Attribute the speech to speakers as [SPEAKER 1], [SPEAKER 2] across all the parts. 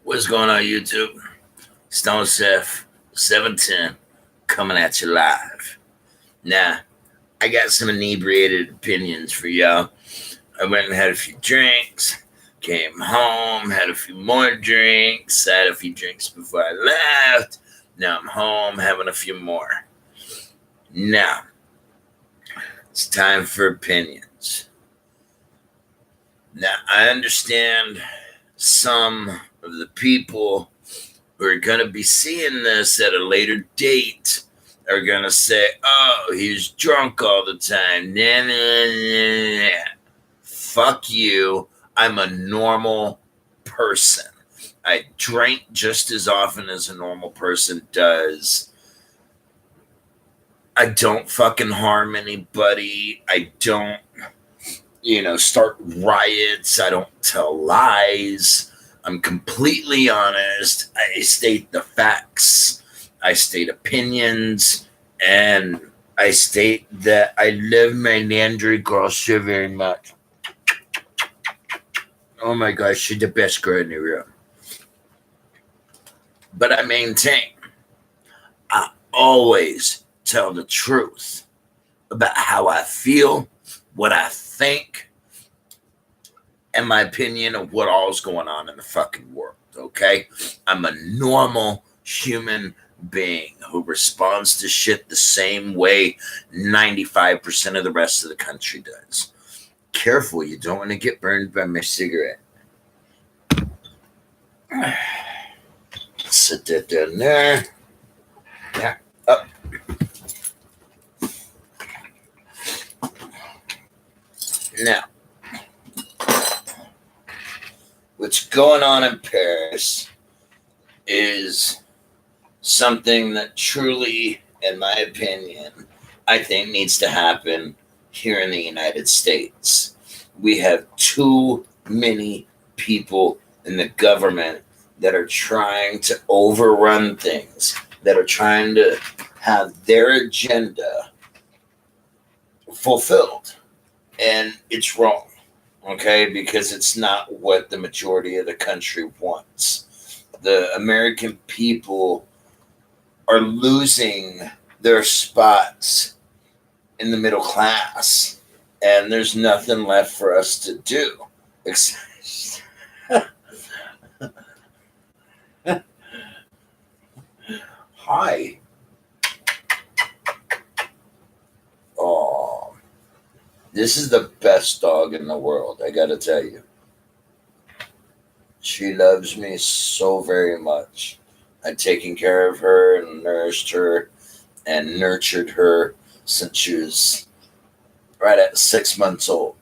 [SPEAKER 1] What's going on, YouTube? Stone Chef 710 coming at you live. Now, I got some inebriated opinions for y'all. I went and had a few drinks, came home, had a few more drinks, had a few drinks before I left. Now I'm home having a few more. Now, it's time for opinions. Now, I understand some of the people who are going to be seeing this at a later date are going to say, oh, he's drunk all the time. Nah, nah, nah, nah. Fuck you. I'm a normal person. I drink just as often as a normal person does. I don't fucking harm anybody. I don't, start riots. I don't tell lies. I'm completely honest. I state the facts. I state opinions. And I state that I love my Landry girl so very much. Oh my gosh, she's the best girl in the room. But I maintain, I always tell the truth about how I feel, what I think, and my opinion of what all's going on in the fucking world, okay? I'm a normal human being who responds to shit the same way 95% of the rest of the country does. Careful, you don't want to get burned by my cigarette. Sit that down there. Yeah, up. Now, what's going on in Paris is something that truly, in my opinion, I think needs to happen here in the United States. We have too many people in the government that are trying to overrun things, that are trying to have their agenda fulfilled. And it's wrong, okay? Because it's not what the majority of the country wants. The American people are losing their spots in the middle class, and there's nothing left for us to do. Hi. Oh, this is the best dog in the world, I gotta tell you. She loves me so very much. I've taken care of her and nourished her and nurtured her since she was right at 6 months old.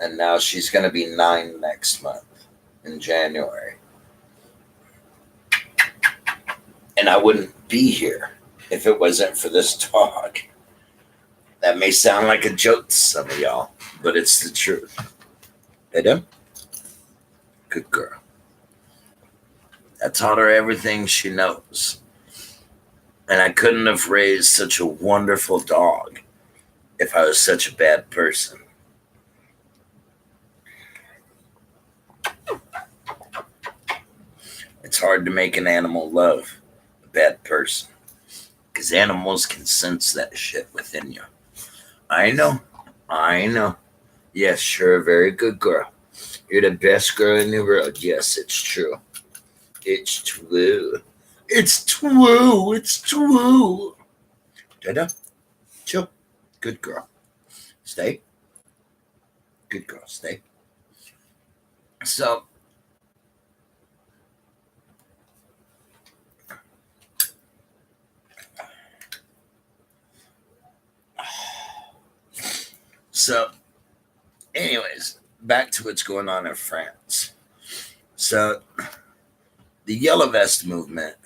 [SPEAKER 1] And now she's going to be 9 next month in January. And I wouldn't be here if it wasn't for this dog. That may sound like a joke to some of y'all, but it's the truth. Adam? Good girl. I taught her everything she knows. And I couldn't have raised such a wonderful dog if I was such a bad person. It's hard to make an animal love a bad person, because animals can sense that shit within you. I know. Yes, you're a very good girl. You're the best girl in the world. Yes, it's true. It's true. It's true. It's true. Dada. Chill. Good girl. Stay. Good girl. Stay. So, anyways, back to what's going on in France. So, the Yellow Vest movement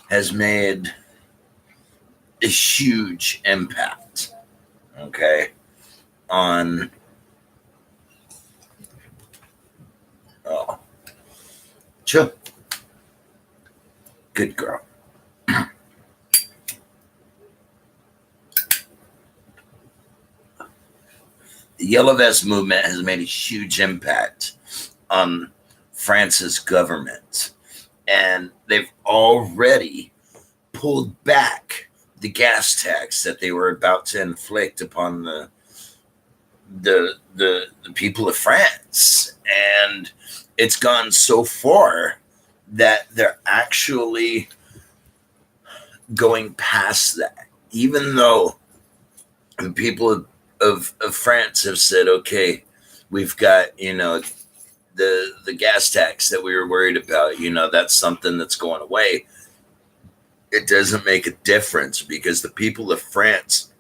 [SPEAKER 1] has made a huge impact, okay, on Sure. Good girl. The Yellow Vest movement has made a huge impact on France's government, and they've already pulled back the gas tax that they were about to inflict upon the people of France, and it's gone so far that they're actually going past that, even though the people of France have said, okay, we've got, the gas tax that we were worried about, that's something that's going away. It doesn't make a difference because the people of France,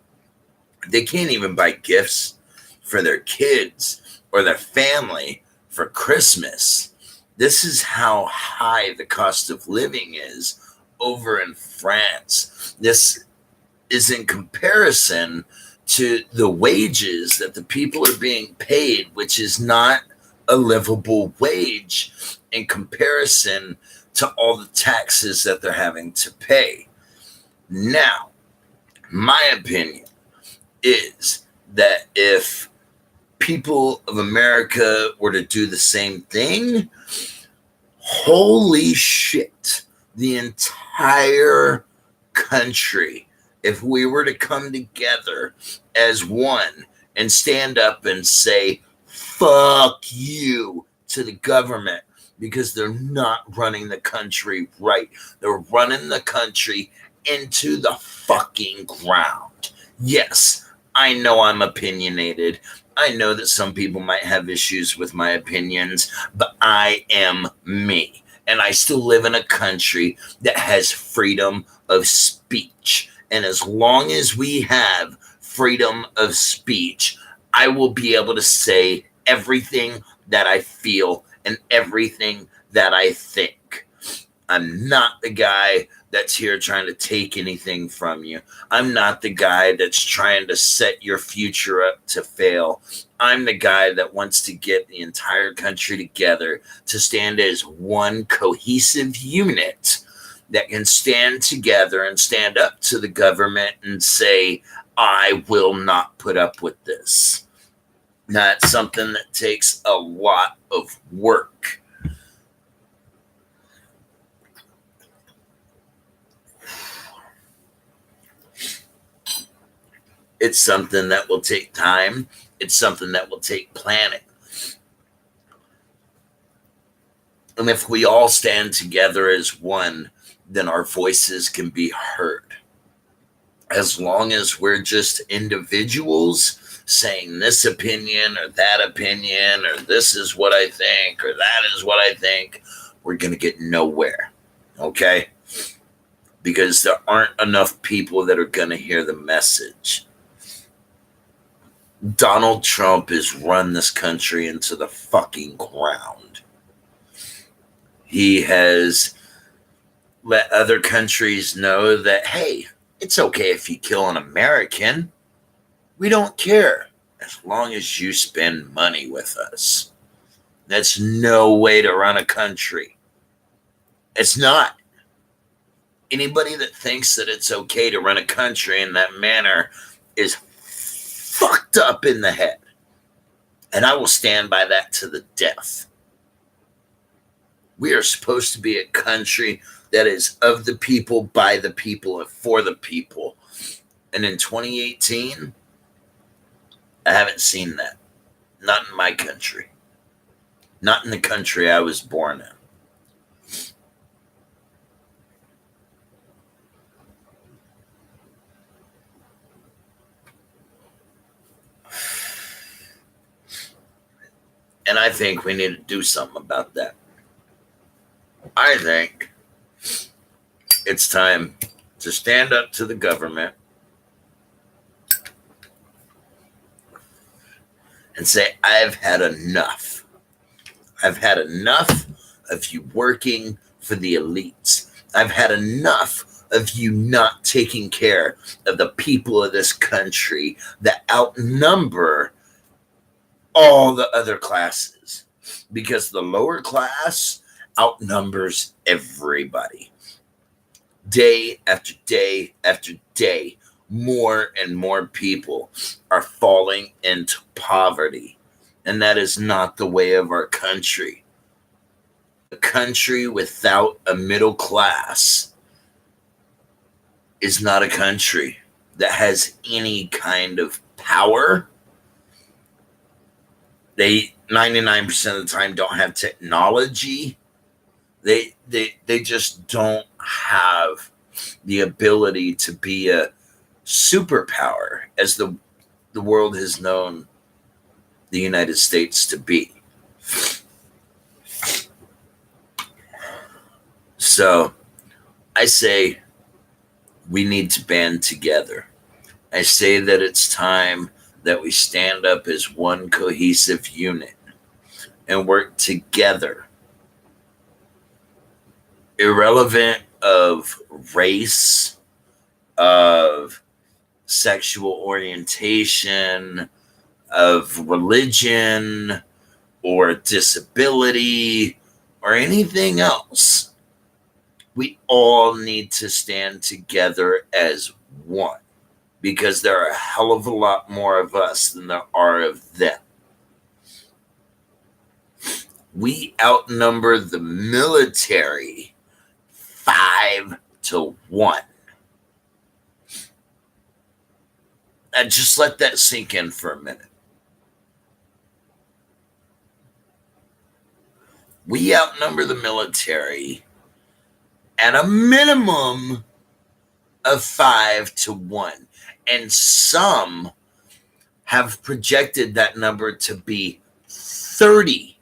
[SPEAKER 1] they can't even buy gifts for their kids or their family for Christmas. This is how high the cost of living is over in France. This is in comparison to the wages that the people are being paid, which is not a livable wage in comparison to all the taxes that they're having to pay. Now, my opinion is that if people of America were to do the same thing, holy shit, the entire country, if we were to come together as one and stand up and say, fuck you to the government, because they're not running the country right. They're running the country into the fucking ground. Yes, I know I'm opinionated. I know that some people might have issues with my opinions, but I am me. And I still live in a country that has freedom of speech. And as long as we have freedom of speech, I will be able to say everything that I feel and everything that I think. I'm not the guy that's here trying to take anything from you. I'm not the guy that's trying to set your future up to fail. I'm the guy that wants to get the entire country together to stand as one cohesive unit that can stand together and stand up to the government and say, I will not put up with this. That's something that takes a lot of work. It's something that will take time. It's something that will take planning. And if we all stand together as one, then our voices can be heard. As long as we're just individuals saying this opinion or that opinion, or this is what I think, or that is what I think, we're going to get nowhere. Okay? Because there aren't enough people that are going to hear the message. Donald Trump has run this country into the fucking ground. He has let other countries know that, hey, it's okay if you kill an American. We don't care as long as you spend money with us. That's no way to run a country. It's not. Anybody that thinks that it's okay to run a country in that manner is fucked up in the head. And I will stand by that to the death. We are supposed to be a country that is of the people, by the people, and for the people. And in 2018, I haven't seen that. Not in my country. Not in the country I was born in. And I think we need to do something about that. I think it's time to stand up to the government and say, I've had enough. I've had enough of you working for the elites. I've had enough of you not taking care of the people of this country that outnumber all the other classes. Because the lower class outnumbers everybody. Day after day after day, more and more people are falling into poverty. And that is not the way of our country. A country without a middle class is not a country that has any kind of power. They 99% of the time don't have technology. They just don't have the ability to be a superpower as the world has known the United States to be. So I say we need to band together. I say that it's time that we stand up as one cohesive unit and work together, irrelevant of race, of sexual orientation, of religion, or disability, or anything else. We all need to stand together as one, because there are a hell of a lot more of us than there are of them. We outnumber the military 5-1. Now just let that sink in for a minute. We outnumber the military at a minimum of 5-1. And some have projected that number to be 30-1.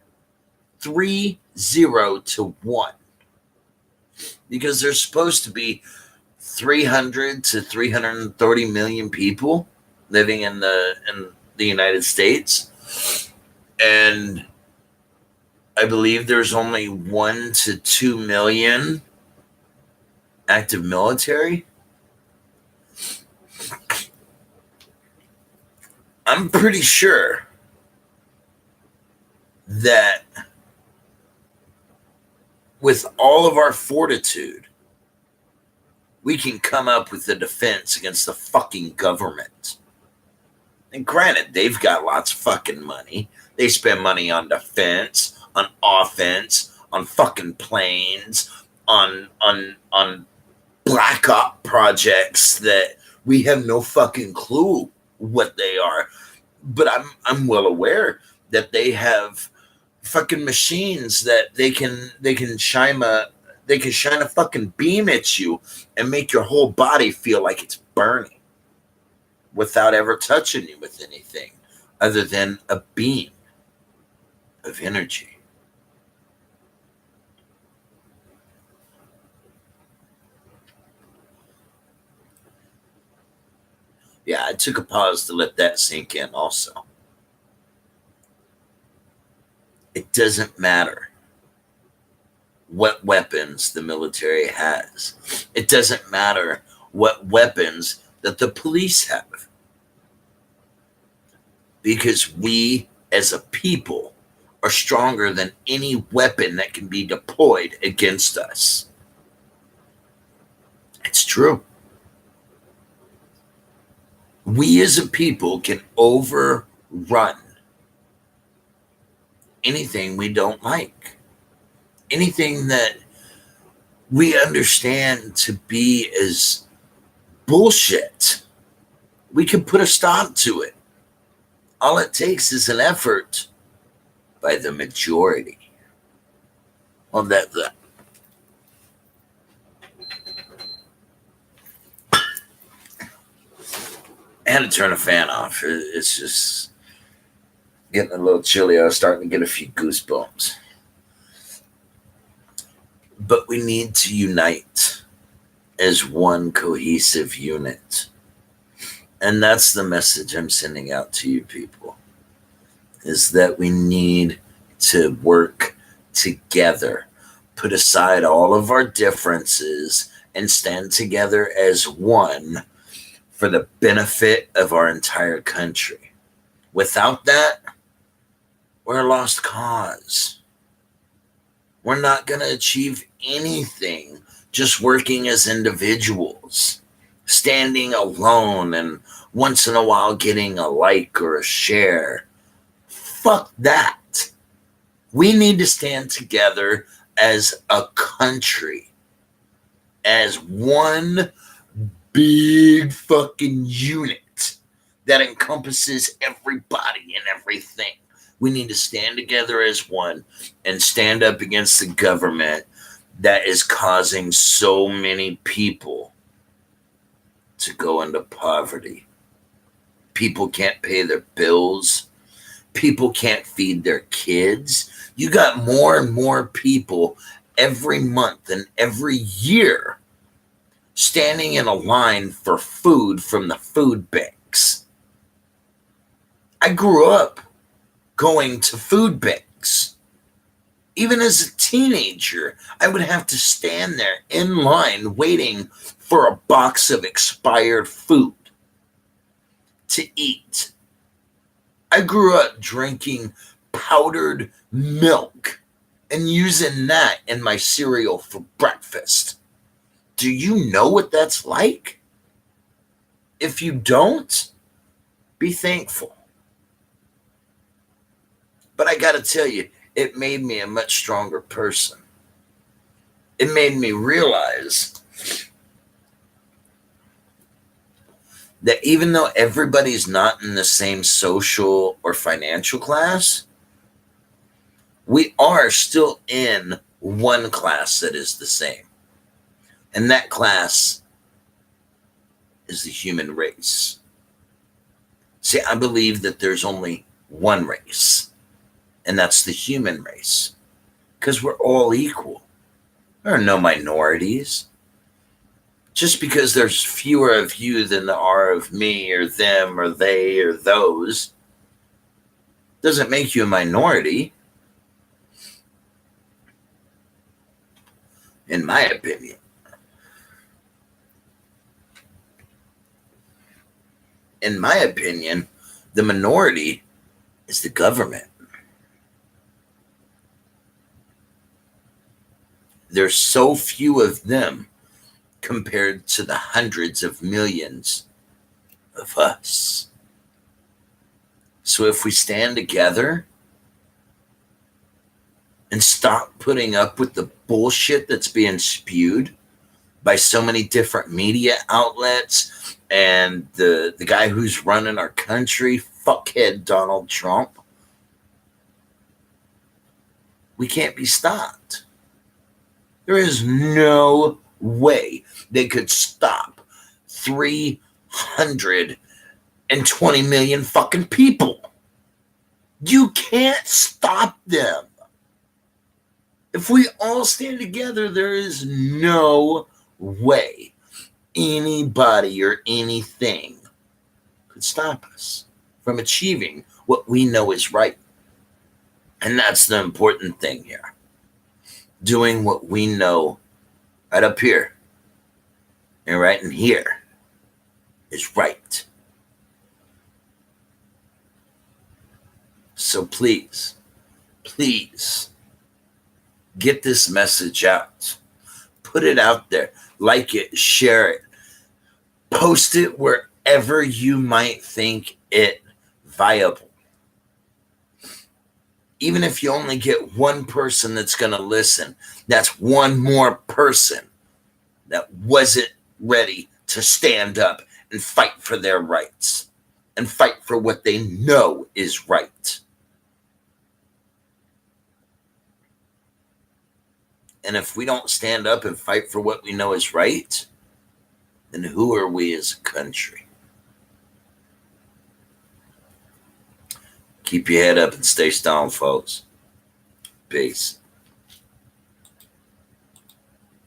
[SPEAKER 1] Because there's supposed to be 300 to 330 million people living in the United States. And I believe there's only 1 to 2 million active military. I'm pretty sure that with all of our fortitude, we can come up with a defense against the fucking government. And granted, they've got lots of fucking money. They spend money on defense, on offense, on fucking planes, on black op projects that we have no fucking clue what they are. But I'm well aware that they have fucking machines that they can shine a fucking beam at you and make your whole body feel like it's burning without ever touching you with anything other than a beam of energy. Yeah, I took a pause to let that sink in also. It doesn't matter what weapons the military has. It doesn't matter what weapons that the police have. Because we as a people are stronger than any weapon that can be deployed against us. It's true. We as a people can overrun anything we don't like. Anything that we understand to be as bullshit. We can put a stop to it. All it takes is an effort by the majority. Well, that I had to turn the fan off. It's just getting a little chilly. I was starting to get a few goosebumps. But we need to unite as one cohesive unit. And that's the message I'm sending out to you people, is that we need to work together, put aside all of our differences, and stand together as one for the benefit of our entire country. Without that, we're a lost cause. We're not going to achieve anything just working as individuals, standing alone and once in a while getting a like or a share. Fuck that. We need to stand together as a country, as one big fucking unit that encompasses everybody and everything. We need to stand together as one and stand up against the government that is causing so many people to go into poverty. People can't pay their bills. People can't feed their kids. You got more and more people every month and every year standing in a line for food from the food banks. I grew up going to food banks. Even as a teenager, I would have to stand there in line waiting for a box of expired food to eat. I grew up drinking powdered milk and using that in my cereal for breakfast. Do you know what that's like? If you don't, be thankful. But I got to tell you, it made me a much stronger person. It made me realize that even though everybody's not in the same social or financial class, we are still in one class that is the same. And that class is the human race. See, I believe that there's only one race, and that's the human race, because we're all equal. There are no minorities. Just because there's fewer of you than there are of me or them or they or those doesn't make you a minority, in my opinion. In my opinion, the minority is the government. There's so few of them compared to the hundreds of millions of us. So if we stand together and stop putting up with the bullshit that's being spewed by so many different media outlets and the guy who's running our country, fuckhead Donald Trump, we can't be stopped. There is no way they could stop 320 million fucking people. You can't stop them. If we all stand together, there is no way anybody or anything could stop us from achieving what we know is right. And that's the important thing here. Doing what we know right up here and right in here is right. So please, please get this message out. Put it out there. Like it, share it. Post it wherever you might think it viable. Even if you only get one person that's going to listen, that's one more person that wasn't ready to stand up and fight for their rights and fight for what they know is right. And if we don't stand up and fight for what we know is right, then who are we as a country? Keep your head up and stay strong, folks. Peace.